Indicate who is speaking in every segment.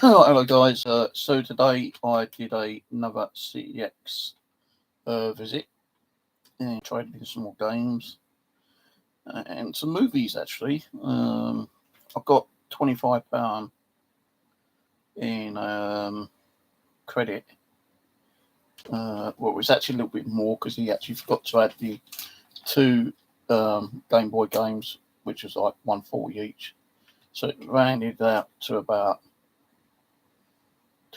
Speaker 1: Hello guys, so today I did another CEX visit and tried to do some more games and some movies actually. I've got £25 in credit. Well, it was actually a little bit more because he actually forgot to add the two Game Boy games, which was like £1.40 each. So it rounded out to about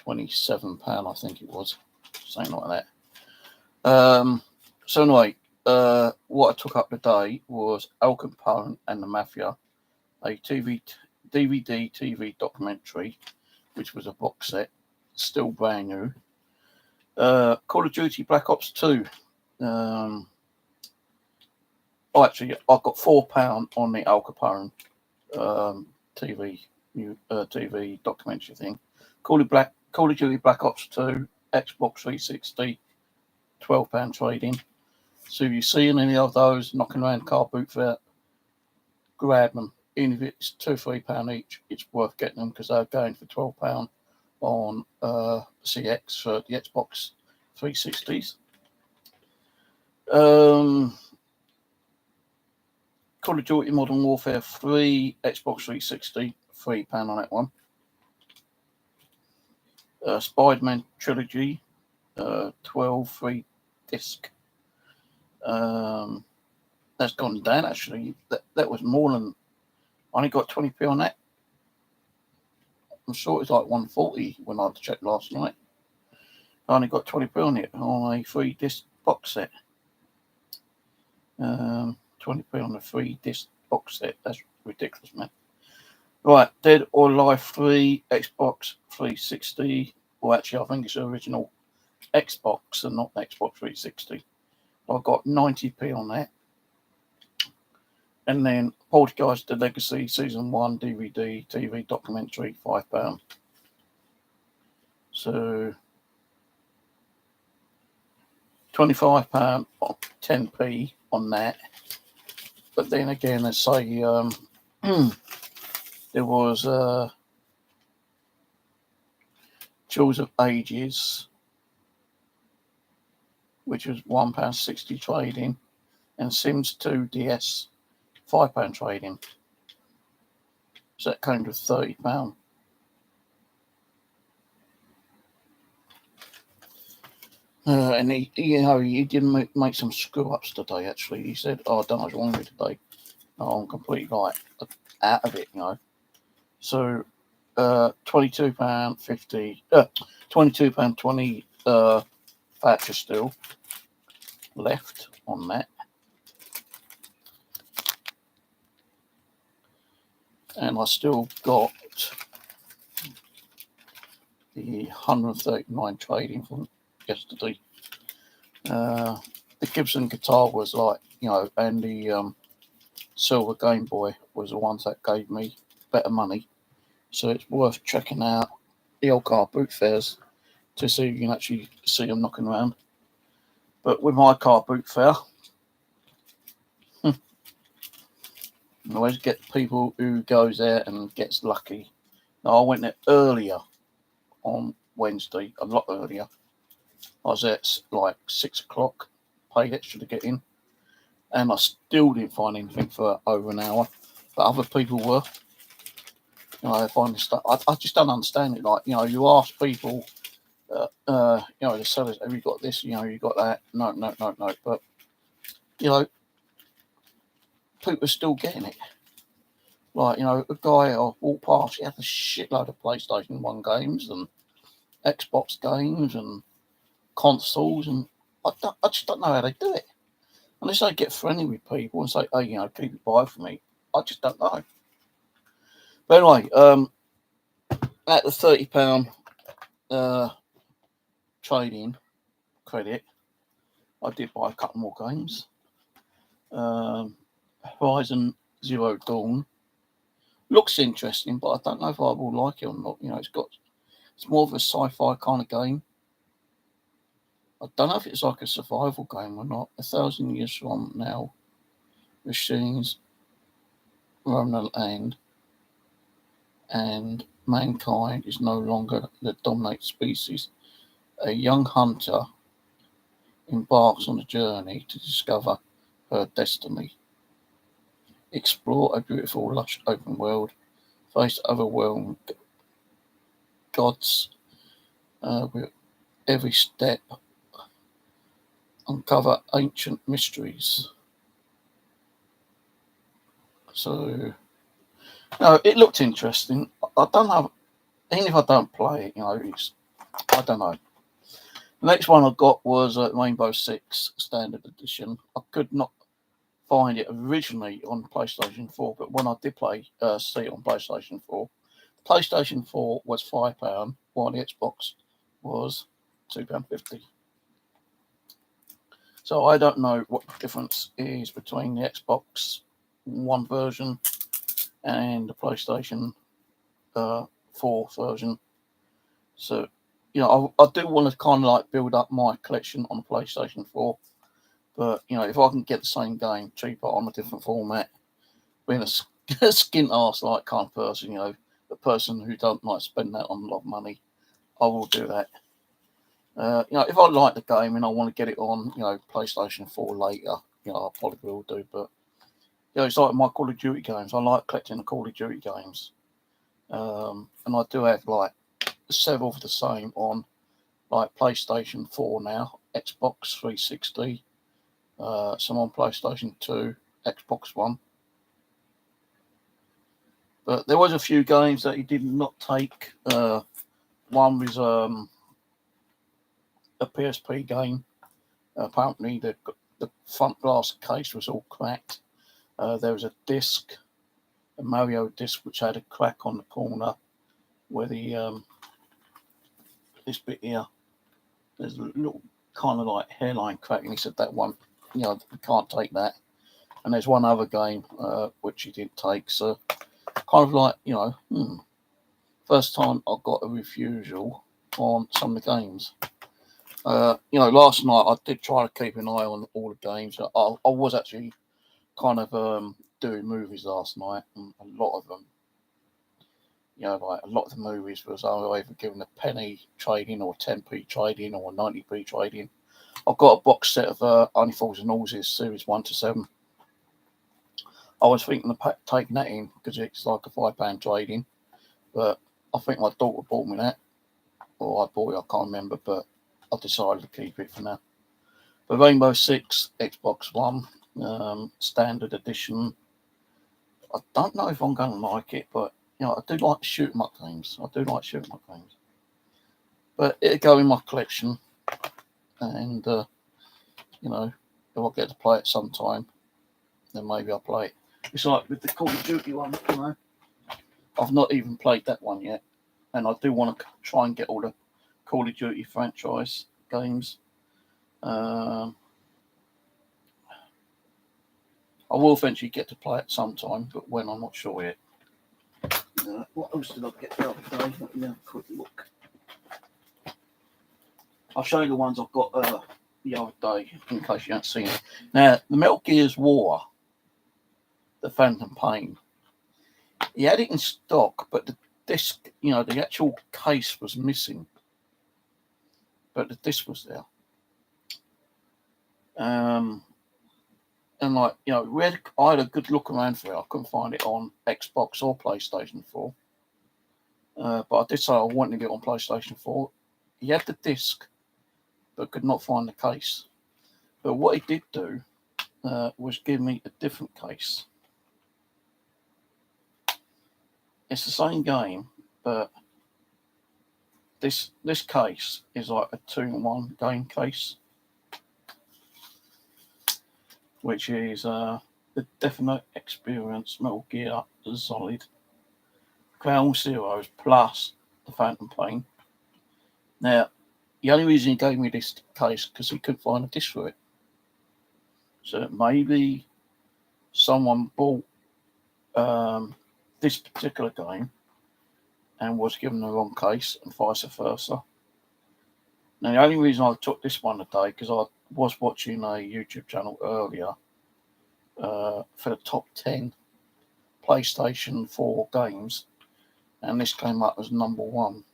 Speaker 1: £27, I think it was, something like that. So anyway, what I took up today was Al Capone and the Mafia, a DVD TV documentary, which was a box set, still brand new. Call of Duty Black Ops 2. Actually, I've got £4 on the Al Capone TV documentary thing. Call of Duty Black Ops 2, Xbox 360, £12 trading. So if you see any of those knocking around car boot fair, grab them. Even if it's £2 or £3 each, it's worth getting them because they're going for £12 on CEX for the Xbox 360s. Call of Duty Modern Warfare 3, Xbox 360, £3 on that one. Spider-Man Trilogy, 12 free disc. That's gone down actually. That was more than, I only got 20p on that. I'm sure it was like 140 when I checked last night. I only got 20p on it on a 3 disc box set. 20p on a 3 disc box set. That's ridiculous, man. Right, Dead or Alive 3, Xbox 360. Well, actually, I think it's the original Xbox and not Xbox 360. I got 90p on that. And then Poltergeist The Legacy Season 1 DVD TV documentary, £5. So £25, 10p on that. But then again, let's say there was Jewels of Ages, which was £1.60 trading, and Sims 2 DS, £5 trading. So that came to £30. And he didn't make some screw ups today. Actually, he said, "Oh, I don't know what's wrong with me today. Oh, I'm completely like out of it, So, £22.50, £22.20 voucher still left on that, and I still got the 139 trading from yesterday. The Gibson guitar was like, and the silver Game Boy was the ones that gave me better money. So it's worth checking out the old car boot fairs to see if you can actually see them knocking around. But with my car boot fair, you always get people who goes there and gets lucky. Now, I went there earlier on Wednesday, a lot earlier. I was there at like 6 o'clock, paid extra to get in, and I still didn't find anything for over an hour. But other people were. Finding stuff. I just don't understand it. Like, you ask people, the sellers, have you got this? You got that? No. But, people are still getting it. Like, a guy I walked past, he had a shitload of PlayStation 1 games and Xbox games and consoles, and I just don't know how they do it. Unless they get friendly with people and say, hey, keep it by for me. I just don't know. But anyway, at the £30 trading credit, I did buy a couple more games. Horizon Zero Dawn looks interesting, but I don't know if I will like it or not. It's more of a sci-fi kind of game. I don't know if it's like a survival game or not. 1,000 years from now, machines run the land, and mankind is no longer the dominant species, a young hunter embarks on a journey to discover her destiny, explore a beautiful, lush open world, face overwhelming gods with every step, uncover ancient mysteries. So, no, it looked interesting. I don't have, even if I don't play it, I don't know. The next one I got was Rainbow Six Standard Edition. I could not find it originally on PlayStation 4, but when I did see it on PlayStation 4, PlayStation 4 was £5, while the Xbox was £2.50. So I don't know what the difference is between the Xbox One version and the PlayStation 4 version. So, I do want to kind of like build up my collection on the PlayStation 4. But, if I can get the same game cheaper on a different format, being a skint arse like kind of person, the person who don't like spend that on a lot of money, I will do that. If I like the game and I want to get it on, PlayStation 4 later, I probably will do. But, it's like my Call of Duty games. I like collecting the Call of Duty games. And I do have like several of the same on like PlayStation 4 now, Xbox 360, some on PlayStation 2, Xbox One. But there was a few games that he did not take. One was a PSP game. Apparently, the front glass case was all cracked. There was a disc, a Mario disc, which had a crack on the corner where the this bit here, there's a little kind of like hairline crack, and he said that one, we can't take that. And there's one other game which he didn't take. So kind of like, first time I got a refusal on some of the games. Last night I did try to keep an eye on all the games. I was actually kind of doing movies last night, and a lot of them, like a lot of the movies was either given a penny trading or 10p trading or 90p trading. I've got a box set of Only Fools and Horses series 1 to 7. I was thinking of taking that in because it's like a £5 trading, but I think my daughter bought me that, or I bought it, I can't remember, but I decided to keep it for now. But Rainbow Six, Xbox One, Standard Edition. I don't know if I'm going to like it, but I do like shoot 'em up games. But it'll go in my collection, and if I get to play it sometime, then maybe I'll play it. It's like with the Call of Duty one, I've not even played that one yet, and I do want to try and get all the Call of Duty franchise games. I will eventually get to play it sometime, but when, I'm not sure yet. What else did I get the other day? Let me have a quick look. I'll show you the ones I've got the other day, in case you haven't seen it. Now, the Metal Gear's War, the Phantom Pain, he had it in stock, but the disc, the actual case was missing. But the disc was there. And like, I had a good look around for it. I couldn't find it on Xbox or PlayStation 4. But I did say I wanted it on PlayStation 4. He had the disc, but could not find the case. But what he did do was give me a different case. It's the same game, but this case is like a 2-in-1 game case, which is the Definite Experience Metal Gear Solid Ground Zeroes plus the Phantom Pain. Now, the only reason he gave me this case because he couldn't find a disc for it. So maybe someone bought this particular game and was given the wrong case, and vice versa. Now, the only reason I took this one today because I was watching a YouTube channel earlier for the top 10 PlayStation 4 games, and this came up as #1.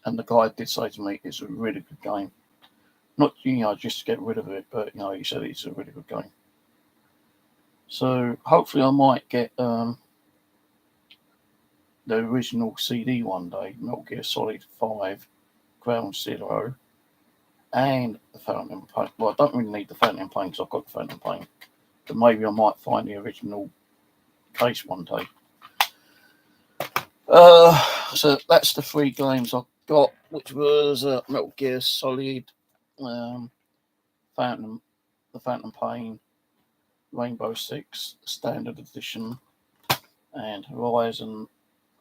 Speaker 1: And the guy did say to me, it's a really good game. Not, just to get rid of it, but, he said it's a really good game. So hopefully I might get the original CD one day, Metal Gear Solid 5, Ground Zero, and the Fountain Pain. Well, I don't really need the Fountain Pain because I've got the Fountain Pain. But maybe I might find the original case one day. So that's the 3 games I've got, which was Metal Gear Solid, the Phantom Pain, Rainbow Six Standard Edition, and Horizon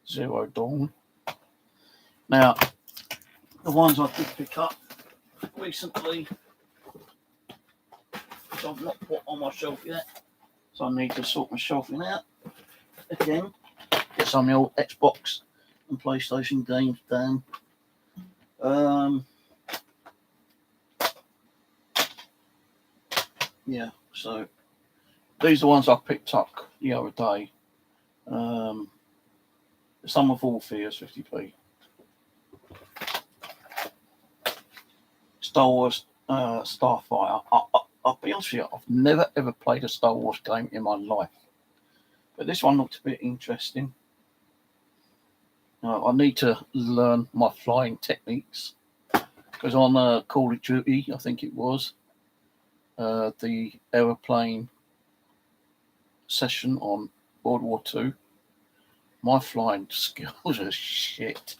Speaker 1: Zero Dawn. Now, the ones I did pick up recently, which I've not put on my shelf yet, so I need to sort my shelving out again. Get some of the old Xbox and PlayStation games down. Yeah, so these are the ones I picked up the other day. Some of all fears 50p. Star Wars Starfighter. I'll be honest with you, I've never ever played a Star Wars game in my life. But this one looked a bit interesting. I need to learn my flying techniques. Because on Call of Duty, I think it was, the aeroplane session on World War II, my flying skills are shit.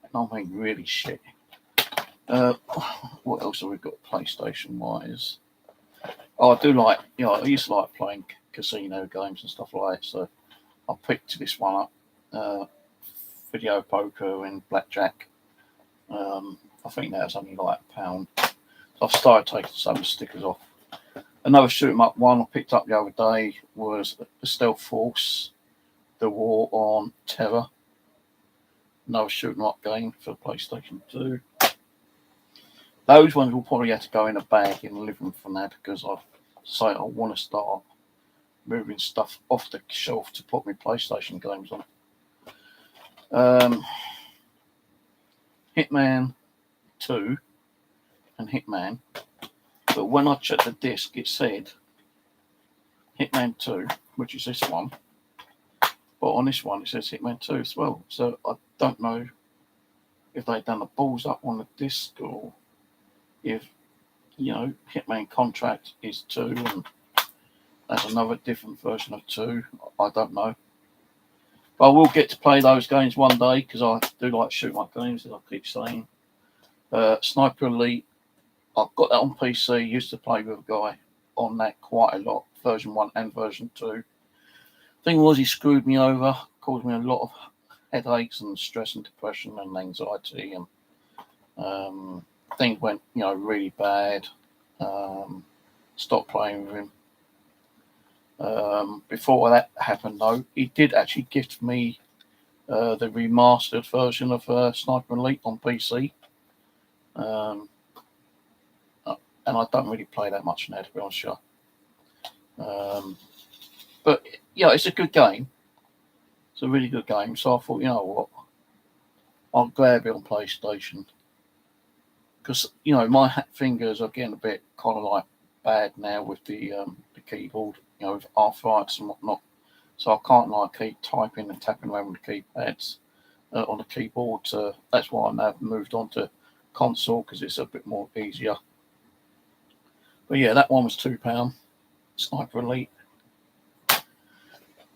Speaker 1: And I mean really shit. What else have we got PlayStation wise? I do like, I used to like playing casino games and stuff like that, so I picked this one up. Video poker and blackjack. I think that's only like £1. So I've started taking some of the stickers off. Another shoot 'em up one I picked up the other day was the Stealth Force, the War on Terror. Another shoot 'em up game for PlayStation 2. Those ones will probably have to go in a bag in the living room for now because I want to start moving stuff off the shelf to put my PlayStation games on. Hitman 2 and Hitman, but when I checked the disc it said Hitman 2, which is this one, but on this one it says Hitman 2 as well, so I don't know if they've done the balls up on the disc or if Hitman Contract is 2 and that's another different version of 2. I don't know. But I will get to play those games one day because I do like shooting my games, as I keep saying. Sniper Elite, I've got that on PC. Used to play with a guy on that quite a lot, version 1 and version 2. Thing was, he screwed me over, caused me a lot of headaches and stress and depression and anxiety, and things went, really bad. Stopped playing with him. Before that happened, though, he did actually gift me the remastered version of Sniper Elite on PC. And I don't really play that much now, to be honest with you. But, it's a good game. It's a really good game. So I thought, you know what, I'll grab it on PlayStation. Because, my fingers are getting a bit kind of like bad now with the keyboard, with arthritis and whatnot. So I can't keep typing and tapping around with the keypads on the keyboard. So that's why I now moved on to console because it's a bit more easier. But yeah, that one was £2. Sniper Elite.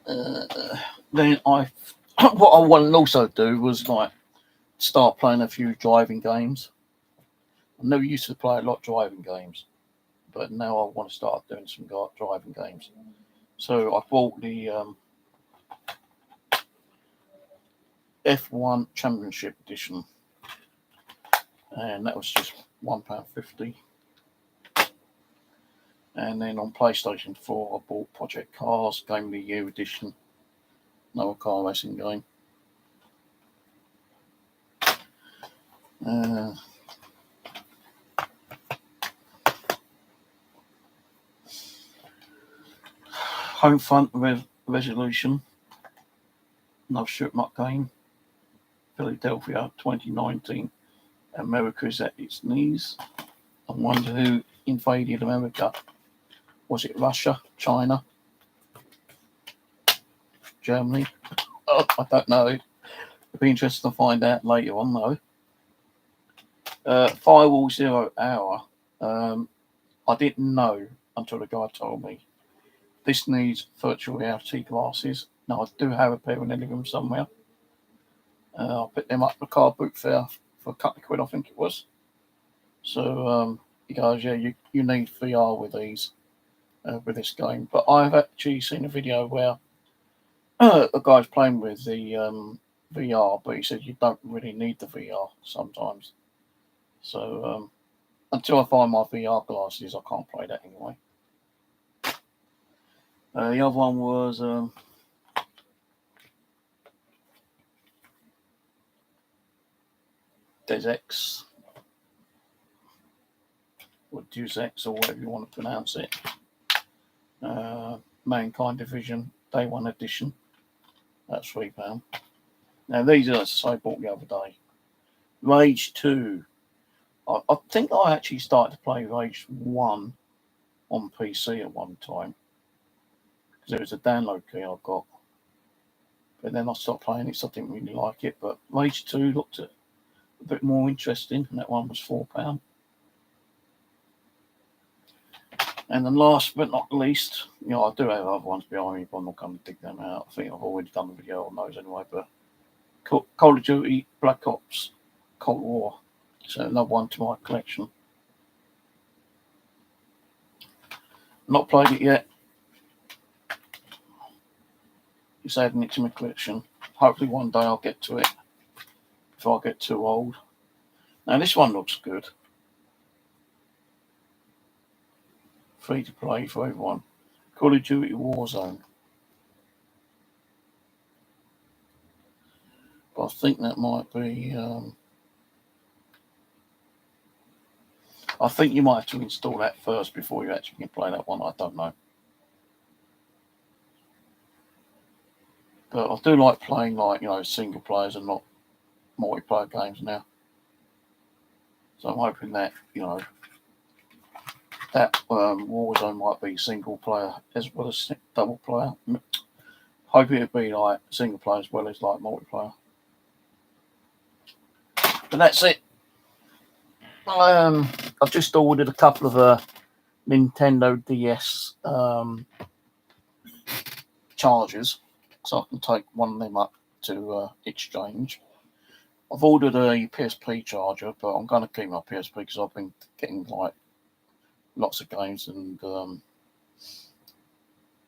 Speaker 1: Then what I wanted to also do was start playing a few driving games. I never used to play a lot of driving games, but now I want to start doing some driving games. So I bought the F1 Championship Edition, and that was just £1.50. And then on PlayStation 4, I bought Project Cars Game of the Year Edition, another car racing game. Homefront Resolution, another shoot 'em up game. Philadelphia 2019. America is at its knees. I wonder who invaded America. Was it Russia, China, Germany? Oh, I don't know. It'd be interesting to find out later on, though. Firewall 0 Hour. I didn't know until the guy told me. This needs virtual reality glasses. Now, I do have a pair in the living room somewhere. I picked them up at the car boot fair for a couple of quid, I think it was. So he goes, yeah, you need VR with these, with this game. But I've actually seen a video where a guy's playing with the VR, but he said you don't really need the VR sometimes. So until I find my VR glasses, I can't play that anyway. The other one was DayZ, or DayZ, or whatever you want to pronounce it. Mankind Division, Day 1 edition. That's £3. Now, these are, as I bought the other day. Rage 2. I think I actually started to play Rage 1 on PC at one time, because it was a download key I got. But then I stopped playing it, so I didn't really like it. But Rage 2 looked a bit more interesting, and that one was £4. And then last but not least, I do have other ones behind me, but I'm not going to dig them out. I think I've already done a video on those anyway. But Call of Duty Black Ops Cold War. So another one to my collection. Not played it yet. Just adding it to my collection. Hopefully one day I'll get to it before I get too old. Now this one looks good. Free to play for everyone. Call of Duty Warzone. But I think that might be... I think you might have to install that first before you actually can play that one. I don't know. But I do like playing, single players and not multiplayer games now. So I'm hoping that, that Warzone might be single player as well as double player. Hoping it'd be like single player as well as like multiplayer. But that's it. I've just ordered a couple of Nintendo DS chargers, so I can take one of them up to exchange. I've ordered a PSP charger, but I'm going to keep my PSP because I've been getting like lots of games and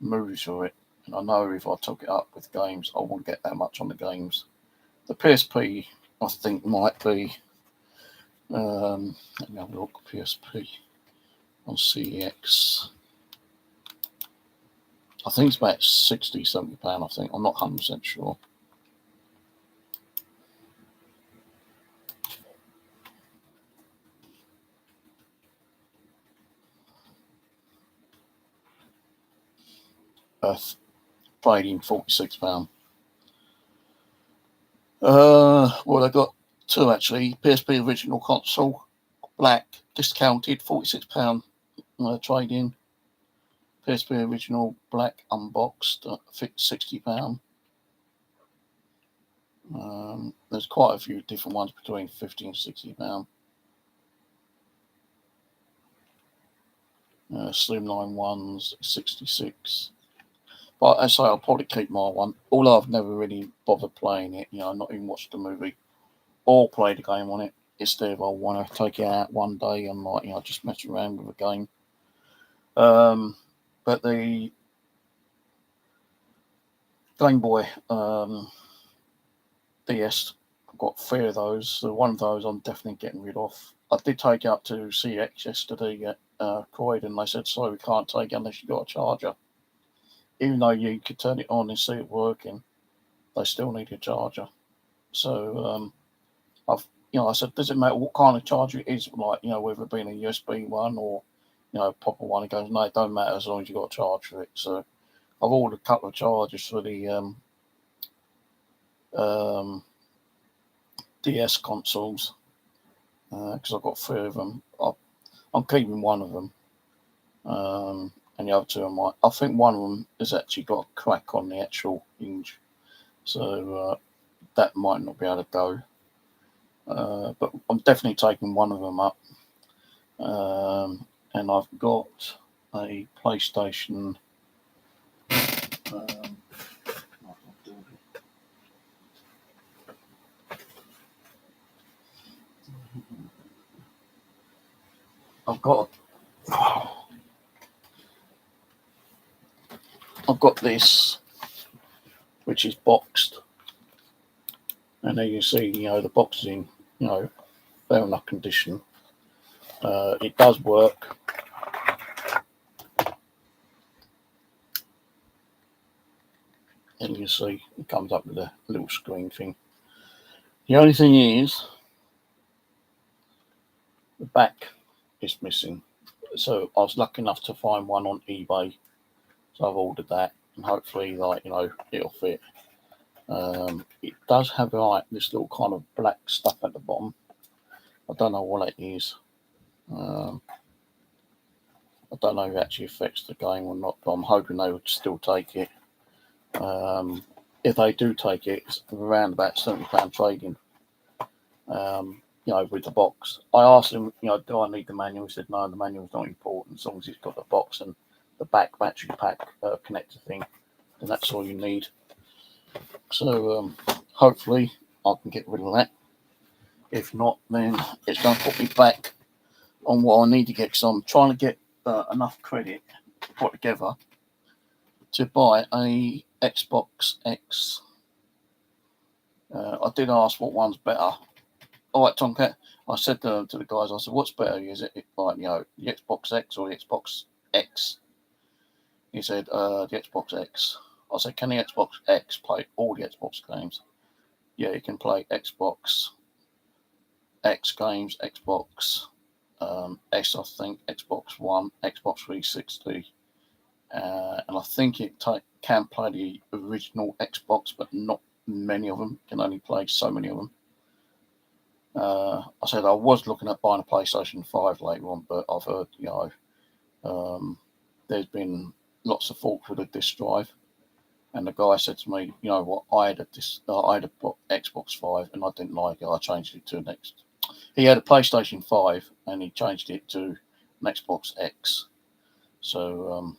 Speaker 1: movies for it, and I know if I took it up with games, I won't get that much on the games. The PSP, I think, might be. Let me have a look. PSP on CEX. I think it's about £60-70. I think, I'm not 100% sure. Trading £46. Well, I got two actually. PSP original console, black, discounted, £46 trade-in. PSP original black unboxed, £60. There's quite a few different ones between £50 and £60. Slimline ones, 66. But as I say, I'll probably keep my one. Although I've never really bothered playing it, not even watched the movie or played a game on it. Instead, if I want to take it out one day and just mess around with a game. But the Game Boy DS, I've got 3 of those. So one of those I'm definitely getting rid of. I did take it up to CEX yesterday at Croydon, and they said, sorry, we can't take it unless you've got a charger. Even though you could turn it on and see it working, they still need a charger. So I said, does it matter what kind of charger it is, whether it being a USB one or, proper one? He goes, no, it don't matter as long as you've got a charge for it. So I've ordered a couple of chargers for the DS consoles, because I've got 3 of them. I'm keeping one of them, and the other 2 I think one of them has actually got a crack on the actual hinge, so that might not be able to go. But I'm definitely taking one of them up. And I've got a PlayStation. I've got this, which is boxed, and there you see, the box is in, fair enough condition. It does work. And you see, it comes up with a little screen thing. The only thing is, the back is missing. So I was lucky enough to find one on eBay. So I've ordered that, and hopefully, it'll fit. It does have this little kind of black stuff at the bottom. I don't know what it is. I don't know if it actually affects the game or not, but I'm hoping they would still take it. If they do take it, it's around about £70 trading. With the box. I asked him, do I need the manual? He said, no, the manual's not important as long as it's got the box and the back battery pack connector thing, then that's all you need. So hopefully I can get rid of that. If not, then it's going to put me back on what I need to get, because I'm trying to get enough credit put together to buy a Xbox X. I did ask what one's better. All right, Tomcat, I said to the guys, I said, what's better? Is it the Xbox X or the Xbox X? He said, the Xbox X. I said, can the Xbox X play all the Xbox games? Yeah, you can play Xbox X games, Xbox S, I think, Xbox One, Xbox 360. And I think it can play the original Xbox, but not many of them. Can only play so many of them. I said I was looking at buying a PlayStation 5 later on, but I've heard, there's been lots of faults with the disk drive. And the guy said to me, you know what, I had a Xbox 5 and I didn't like it. I changed it to next. He had a PlayStation 5 and he changed it to an Xbox X. So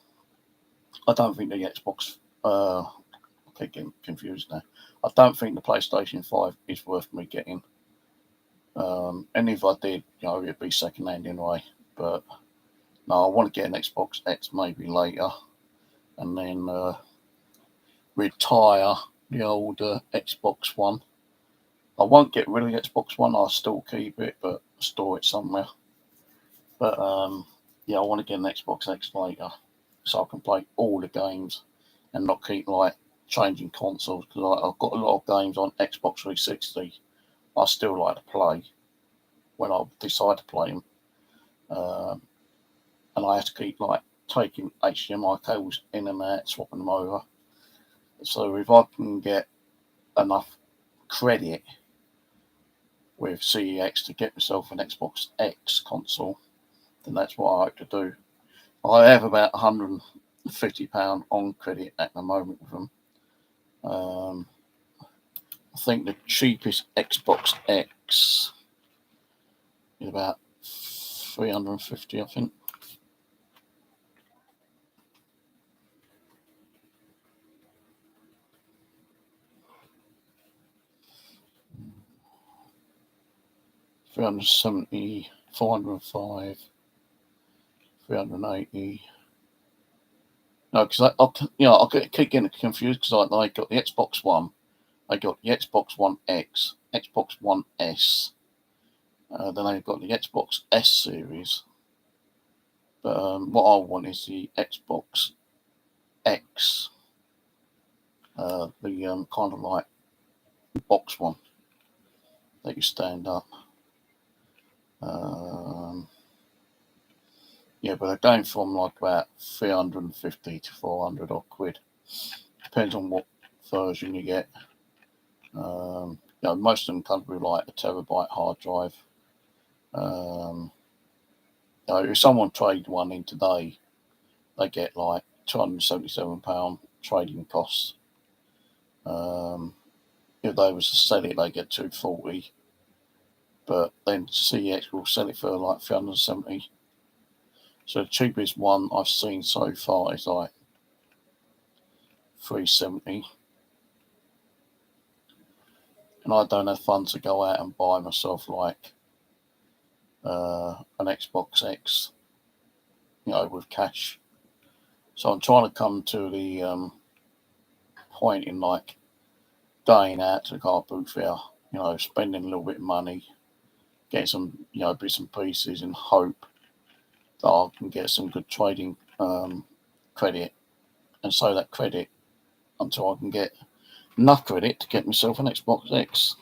Speaker 1: I don't think the Xbox, I keep getting confused now. I don't think the PlayStation 5 is worth me getting. And if I did, it'd be second hand anyway. But no, I want to get an Xbox X maybe later, and then retire the old Xbox One. I won't get rid of the Xbox One. I'll still keep it, but store it somewhere. But I want to get an Xbox X later, so I can play all the games and not keep changing consoles, because I've got a lot of games on Xbox 360 I still like to play when I decide to play them. And I have to keep taking HDMI cables in and out, swapping them over. So if I can get enough credit with CEX to get myself an Xbox X console, then that's what I hope to do. I have about £150 on credit at the moment with them. I think the cheapest Xbox X is about 350, I think. $370, 405, 380. No, because I keep getting confused, because I got the Xbox One, I got the Xbox One X, Xbox One S, then I got the Xbox S series. But what I want is the Xbox X, the kind of box one that you stand up. But they're going from about 350 to 400 odd quid. Depends on what version you get. You know, most of them come with like a terabyte hard drive. You know, if someone trade one in today, they get like £277 trading costs. If they was to sell it, they get $240. But then CEX will sell it for like $370. So the cheapest one I've seen so far is like $370. And I don't have funds to go out and buy myself like an Xbox X, you know, with cash. So I'm trying to come to the point in like going out to the car boot fair, you know, spending a little bit of money, getting some, you know, bits and pieces in hope that I can get some good trading credit and save that credit until I can get enough credit to get myself an Xbox X.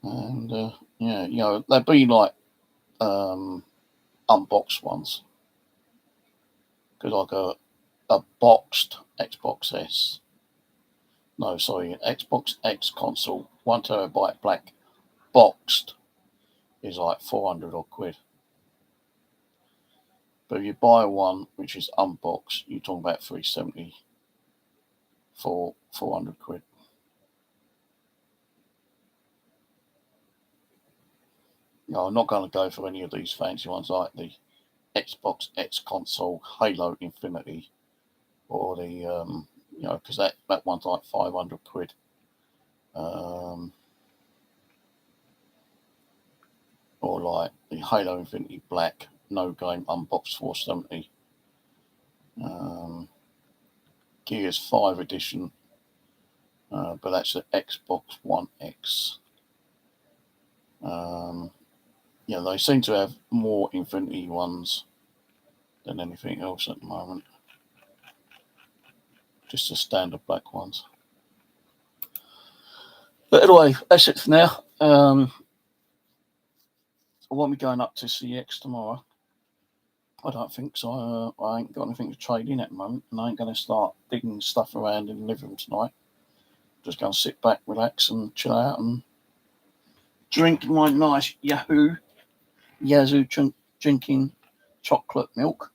Speaker 1: And yeah, you know, they'd be like unboxed ones, because like a boxed Xbox S. No, sorry, an Xbox X console, 1 terabyte black, boxed, is like 400 odd quid. But if you buy one which is unboxed, you're talking about 370 for 400 quid. No, I'm not going to go for any of these fancy ones like the Xbox X console, Halo Infinity, or the you know, because that one's like 500 quid. Or like the Halo Infinity Black, no game, unboxed, 470. Gears 5 edition, but that's the Xbox One X. Yeah, they seem to have more Infinity ones than anything else at the moment. Just the standard black ones. But anyway, that's it for now. I won't be going up to CEX tomorrow. I don't think so. I ain't got anything to trade in at the moment, and I ain't going to start digging stuff around in the living room tonight. Just going to sit back, relax, and chill out and drink my nice Yazoo drinking chocolate milk.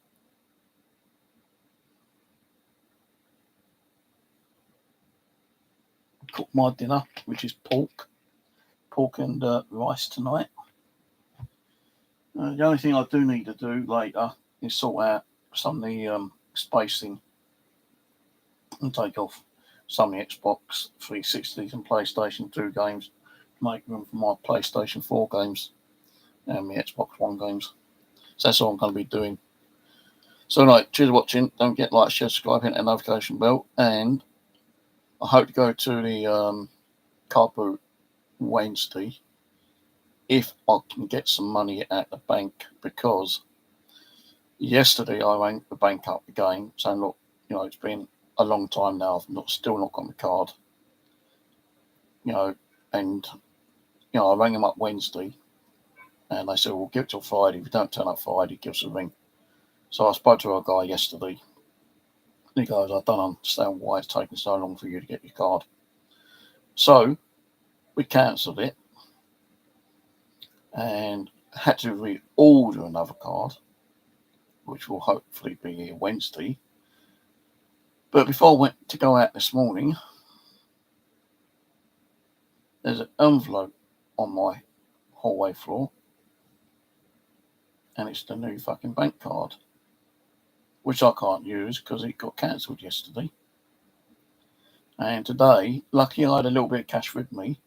Speaker 1: Cook my dinner, which is pork and rice tonight. The only thing I do need to do later is sort out some of the spacing and take off some of the Xbox 360s and PlayStation 2 games, make room for my PlayStation 4 games and my Xbox One games. So that's all I'm going to be doing. So anyway, cheers for watching. Don't forget to like, share, subscribe, hit that notification bell, and I hope to go to the car boot Wednesday if I can get some money at the bank, because yesterday I rang the bank up again saying, look, you know, it's been a long time now, I've still not got my card, you know, and you know, I rang them up Wednesday and they said, well, give it till Friday. If you don't turn up Friday, give us a ring. So I spoke to a guy yesterday. He goes, I don't understand why it's taking so long for you to get your card. So we cancelled it and had to reorder another card, which will hopefully be here Wednesday. But before I went to go out this morning, there's an envelope on my hallway floor, and it's the new fucking bank card, which I can't use because it got cancelled yesterday. And today, lucky I had a little bit of cash with me.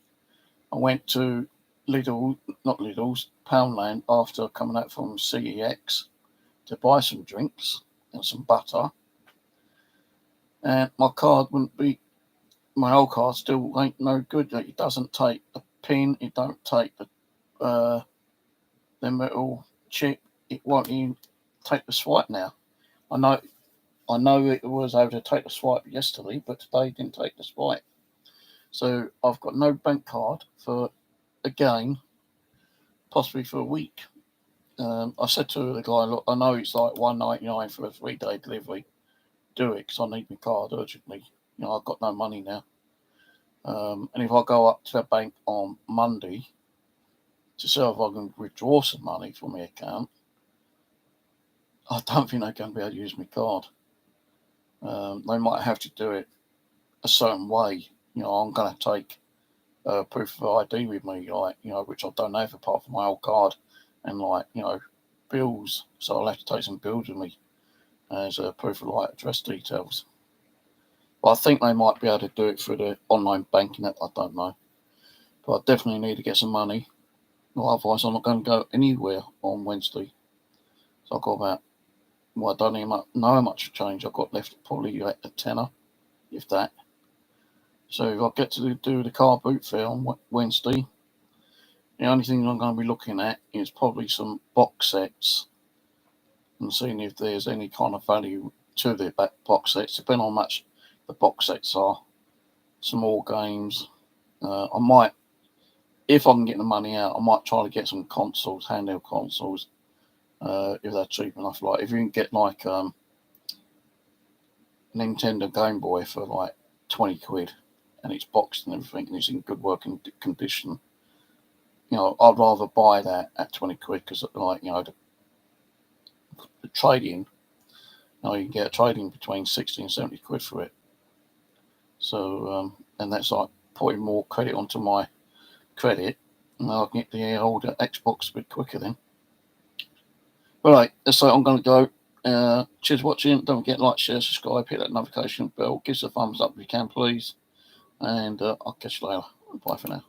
Speaker 1: I went to Poundland, after coming out from CEX to buy some drinks and some butter. And my card wouldn't be, my old card still ain't no good. It doesn't take the pin, it don't take the metal chip, it won't even take the swipe now. I know it was able to take the swipe yesterday, but today it didn't take the swipe. So I've got no bank card for, again, possibly for a week. I said to the guy, look, I know it's like $1.99 for a 3-day delivery. Do it, because I need my card urgently. You know, I've got no money now. And if I go up to the bank on Monday to see if I can withdraw some money from my account, I don't think they're going to be able to use my card. They might have to do it a certain way. I'm going to take proof of ID with me, which I don't have apart from my old card, and bills. So I'll have to take some bills with me as a proof of address details. But I think they might be able to do it through the online banking app. I don't know, but I definitely need to get some money. Well, otherwise I'm not going to go anywhere on Wednesday. So I've got about, I don't even know how much change I've got left. Probably a tenner, if that. So if I get to do the car boot fair on Wednesday, the only thing I'm going to be looking at is probably some box sets and seeing if there's any kind of value to the box sets, depending on how much the box sets are. Some more games. I might, if I can get the money out, I might try to get some consoles, handheld consoles, if they're cheap enough. Like if you can get Nintendo Game Boy for 20 quid and it's boxed and everything and it's in good working condition, I'd rather buy that at 20 quid because the trade-in, you can get a trade-in between 60 and 70 quid for it. So, and that's putting more credit onto my credit, and I can get the older Xbox a bit quicker then. All right, so I'm going to go. Cheers for watching. Don't forget, like, share, subscribe, hit that notification bell, give us a thumbs up if you can, please. And I'll catch you later. Bye for now.